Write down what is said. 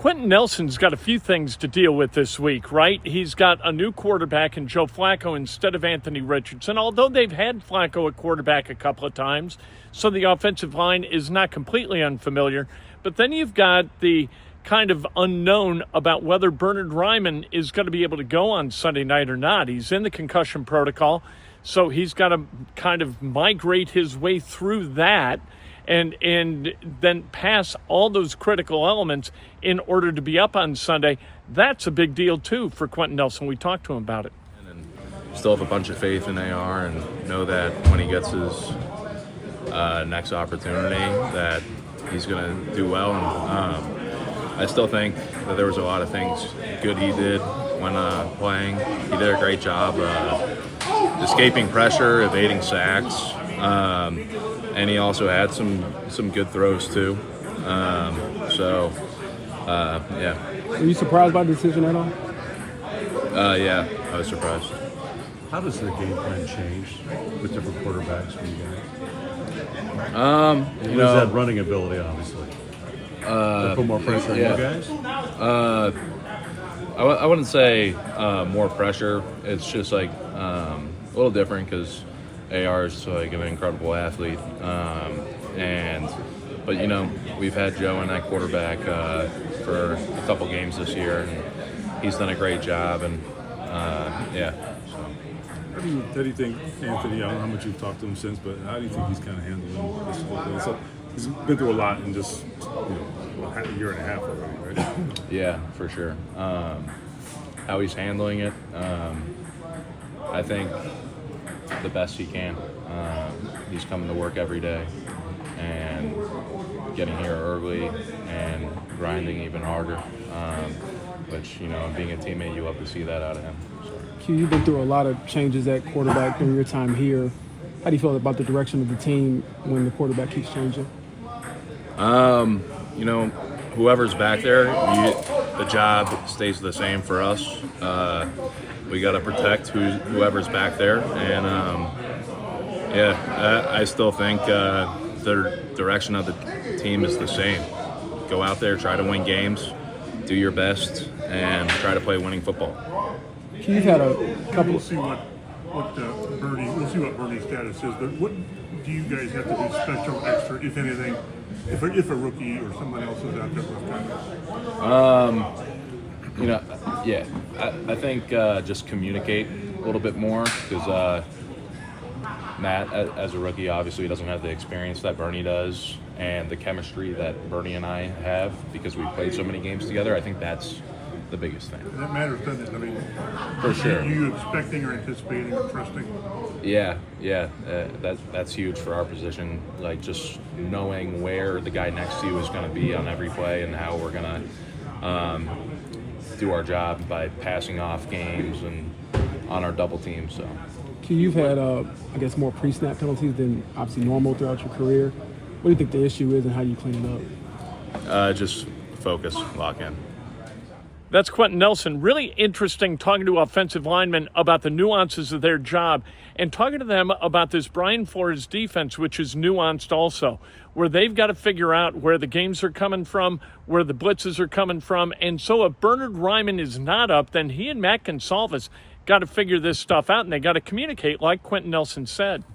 Quenton Nelson's got a few things to deal with this week, right? He's got a new quarterback in Joe Flacco instead of Anthony Richardson, although they've had Flacco at quarterback a couple of times, so the offensive line is not completely unfamiliar. But then you've got the kind of unknown about whether Bernhard Raimann is going to be able to go on Sunday night or not. He's in the concussion protocol, so he's got to kind of migrate his way through that and then pass all those critical elements in order to be up on Sunday. That's a big deal, too, for Quenton Nelson. We talked to him about it. And still have a bunch of faith in AR and know that when he gets his next opportunity that he's going to do well. And I still think that there was a lot of things good he did when playing. He did a great job escaping pressure, evading sacks. And he also had some good throws too. Yeah. Were you surprised by the decision at all? Yeah, I was surprised. How does the game plan change with different quarterbacks for you guys? You know, that running ability, obviously. Put more pressure on you guys? I wouldn't say more pressure. It's just like a little different because AR is like an incredible athlete, but you know we've had Joe in that quarterback for a couple games this year, and he's done a great job, and yeah. So. How do you think Anthony? I don't know how much you've talked to him since, but how do you think he's kind of handling this whole thing? So he's been through a lot in just a year and a half already, right? Yeah, for sure. How he's handling it, I think the best he can. He's coming to work every day and getting here early and grinding even harder, which, you know, being a teammate, you love to see that out of him. So. Q, you've been through a lot of changes at quarterback during your time here. How do you feel about the direction of the team when the quarterback keeps changing? You know, whoever's back there, the job stays the same for us. We got to protect whoever's back there, and I still think the direction of the team is the same. Go out there, try to win games, do your best, and try to play winning football. You've had a couple. We'll see what Bernie's status is, but what do you guys have to do special, extra, if anything, if a rookie or someone else is out there with You know, yeah, I think just communicate a little bit more because Matt, as a rookie, obviously doesn't have the experience that Bernie does and the chemistry that Bernie and I have because we've played so many games together. I think that's the biggest thing. That matters, doesn't it? I mean, for sure. Are you expecting or anticipating or trusting? Yeah, that's huge for our position. Like just knowing where the guy next to you is going to be on every play and how we're going to do our job by passing off games and on our double team. So, You've had, I guess, more pre-snap penalties than obviously normal throughout your career. What do you think the issue is and how you clean it up? Just focus, lock in. That's Quenton Nelson. Really interesting talking to offensive linemen about the nuances of their job and talking to them about this Brian Flores defense, which is nuanced also, where they've got to figure out where the games are coming from, where the blitzes are coming from. And so if Bernhard Raimann is not up, then he and Matt Gonsalves got to figure this stuff out, and they got to communicate like Quenton Nelson said.